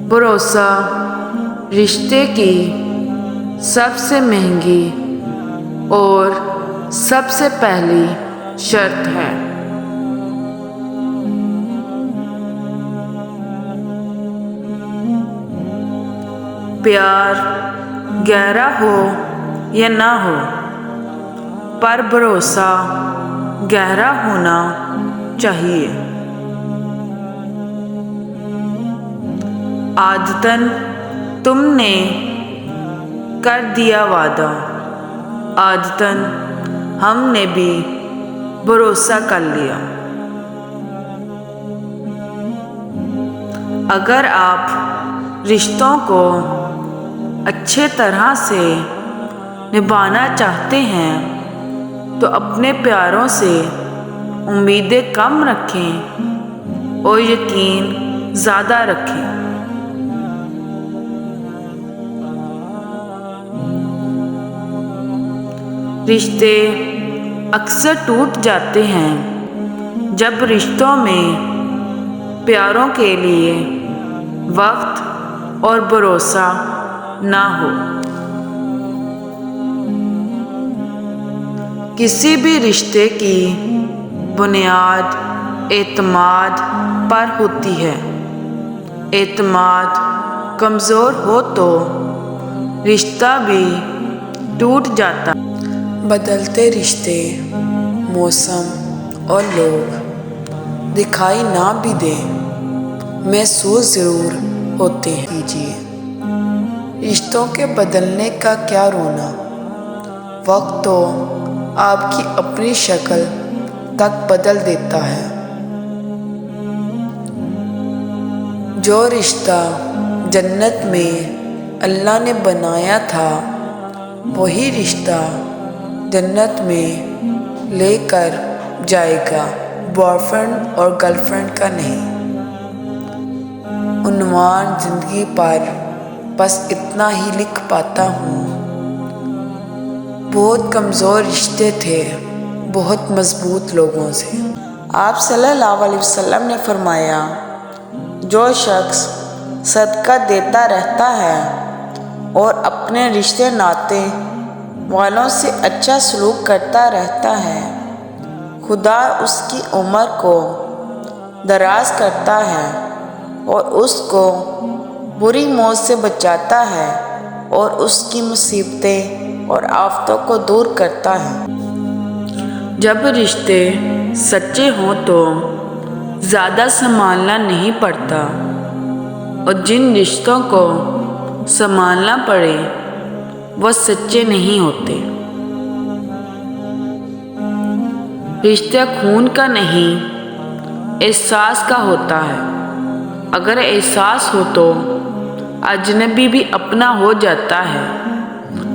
भरोसा रिश्ते की सबसे महंगी और सबसे पहली शर्त है। प्यार गहरा हो या ना हो, पर भरोसा गहरा होना चाहिए। आदतन तुमने कर दिया वादा, आदतन हमने भी भरोसा कर लिया। अगर आप रिश्तों को अच्छे तरह से निभाना चाहते हैं तो अपने प्यारों से उम्मीदें कम रखें और यकीन ज़्यादा रखें। रिश्ते अक्सर टूट जाते हैं जब रिश्तों में प्यारों के लिए वक्त और भरोसा ना हो। किसी भी रिश्ते की बुनियाद एतमाद पर होती है। एतमाद कमज़ोर हो तो रिश्ता भी टूट जाता। बदलते रिश्ते, मौसम और लोग दिखाई ना भी दें, महसूस ज़रूर होते हैं। कीजिए रिश्तों के बदलने का क्या रोना, वक्त तो आपकी अपनी शक्ल तक बदल देता है। जो रिश्ता जन्नत में अल्लाह ने बनाया था, वही रिश्ता जन्नत में लेकर जाएगा, बॉयफ्रेंड और गर्लफ्रेंड का नहीं। उन्वान जिंदगी पर बस इतना ही लिख पाता हूँ। बहुत कमज़ोर रिश्ते थे बहुत मज़बूत लोगों से। आप सल्लल्लाहु अलैहि वसल्लम ने फरमाया, जो शख्स सदका देता रहता है और अपने रिश्ते नाते वालों से अच्छा सलूक करता रहता है, खुदा उसकी उम्र को दराज करता है और उसको बुरी मौत से बचाता है और उसकी मुसीबतें और आफतों को दूर करता है। जब रिश्ते सच्चे हों तो ज़्यादा संभालना नहीं पड़ता और जिन रिश्तों को संभालना पड़े वह सच्चे नहीं होते। रिश्ता खून का नहीं एहसास का होता है। अगर एहसास हो तो अजनबी भी अपना हो जाता है,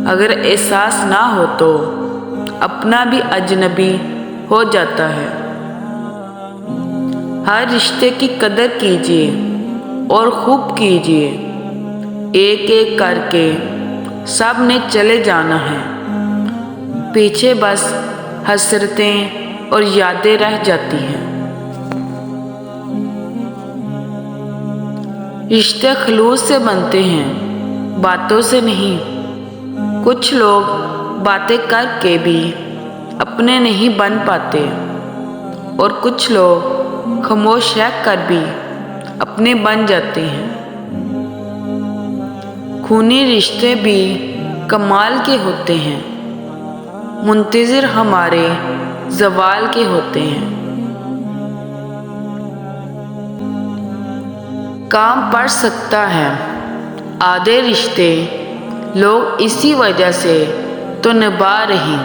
अगर एहसास ना हो तो अपना भी अजनबी हो जाता है। हर रिश्ते की कदर कीजिए और खूब कीजिए। एक एक करके सब ने चले जाना है, पीछे बस हसरतें और यादें रह जाती हैं। रिश्ते खलूस से बनते हैं, बातों से नहीं। कुछ लोग बातें करके भी अपने नहीं बन पाते और कुछ लोग खामोश रह कर भी अपने बन जाते हैं। खूनी रिश्ते भी कमाल के होते हैं, मुंतज़िर हमारे ज़वाल के होते हैं। काम पड़ सकता है आधे रिश्ते लोग इसी वजह से तो निभा रहे।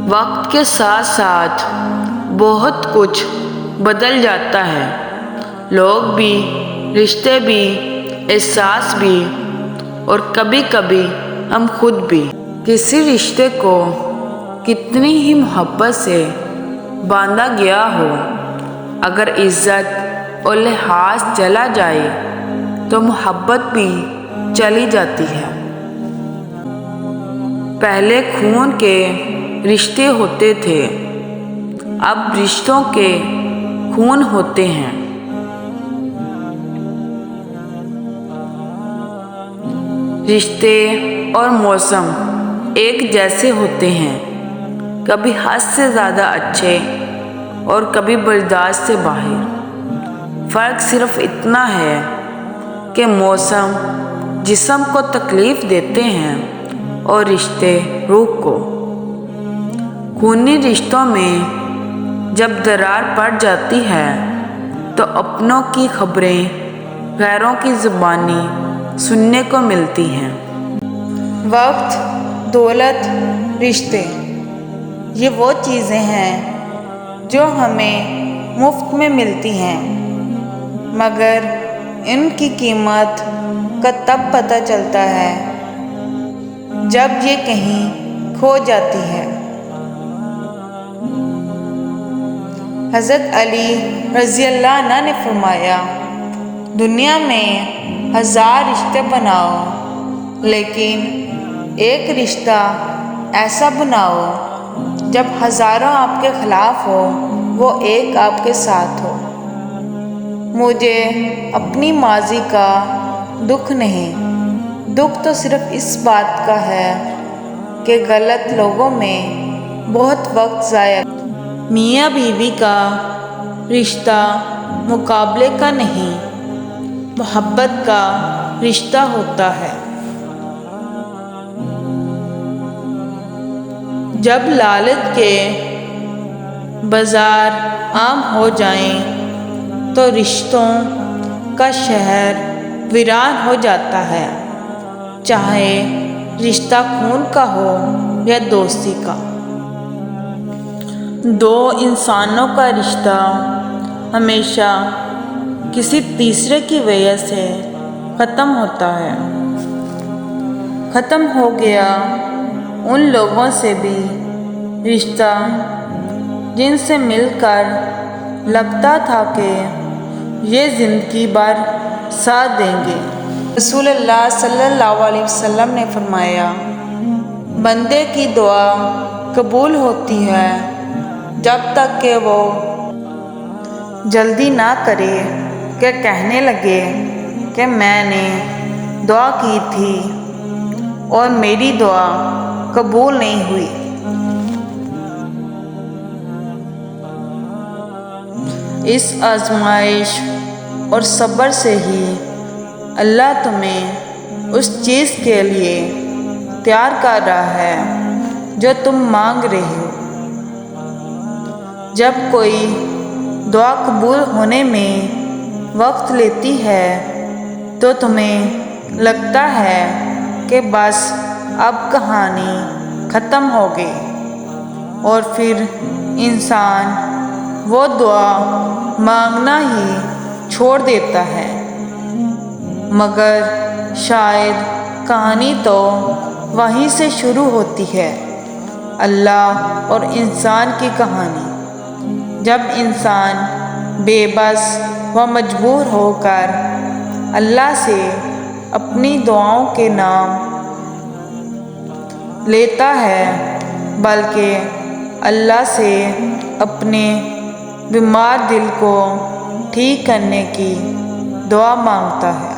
वक्त के साथ साथ बहुत कुछ बदल जाता है, लोग भी, रिश्ते भी, एहसास भी और कभी कभी हम खुद भी। किसी रिश्ते को कितनी ही मोहब्बत से बांधा गया हो, अगर इज्जत और लिहाज चला जाए तो मोहब्बत भी चली जाती है। पहले खून के रिश्ते होते थे, अब रिश्तों के خون ہوتے ہیں۔ رشتے اور موسم ایک جیسے ہوتے ہیں، کبھی حد سے زیادہ اچھے اور کبھی برداشت سے باہر۔ فرق صرف اتنا ہے کہ موسم جسم کو تکلیف دیتے ہیں اور رشتے روح کو۔ خونی رشتوں میں جب درار پڑ جاتی ہے تو اپنوں کی خبریں غیروں کی زبانی سننے کو ملتی ہیں۔ وقت، دولت، رشتے، یہ وہ چیزیں ہیں جو ہمیں مفت میں ملتی ہیں، مگر ان کی قیمت کا تب پتہ چلتا ہے جب یہ کہیں کھو جاتی ہے۔ حضرت علی رضی اللہ عنہ نے فرمایا، دنیا میں 1000 رشتے بناؤ، لیکن ایک رشتہ ایسا بناؤ جب ہزاروں آپ کے خلاف ہو وہ ایک آپ کے ساتھ ہو۔ مجھے اپنی ماضی کا دکھ نہیں، دکھ تو صرف اس بات کا ہے کہ غلط لوگوں میں بہت وقت ضائع۔ میاں بیوی کا رشتہ مقابلے کا نہیں، محبت کا رشتہ ہوتا ہے۔ جب لالچ کے بازار عام ہو جائیں تو رشتوں کا شہر ویران ہو جاتا ہے، چاہے رشتہ خون کا ہو یا دوستی کا۔ دو انسانوں کا رشتہ ہمیشہ کسی تیسرے کی وجہ سے ختم ہوتا ہے۔ ختم ہو گیا ان لوگوں سے بھی رشتہ جن سے مل کر لگتا تھا کہ یہ زندگی بھر ساتھ دیں گے۔ رسول اللہ صلی اللہ علیہ وسلم نے فرمایا، بندے کی دعا قبول ہوتی ہے جب تک کہ وہ جلدی نہ کرے کہ کہنے لگے کہ میں نے دعا کی تھی اور میری دعا قبول نہیں ہوئی۔ اس آزمائش اور صبر سے ہی اللہ تمہیں اس چیز کے لیے تیار کر رہا ہے جو تم مانگ رہے ہو۔ جب کوئی دعا قبول ہونے میں وقت لیتی ہے تو تمہیں لگتا ہے کہ بس اب کہانی ختم ہو گئی، اور پھر انسان وہ دعا مانگنا ہی چھوڑ دیتا ہے، مگر شاید کہانی تو وہیں سے شروع ہوتی ہے، اللہ اور انسان کی کہانی۔ جب انسان بے بس و مجبور ہو کر اللہ سے اپنی دعاؤں کے نام لیتا ہے، بلکہ اللہ سے اپنے بیمار دل کو ٹھیک کرنے کی دعا مانگتا ہے۔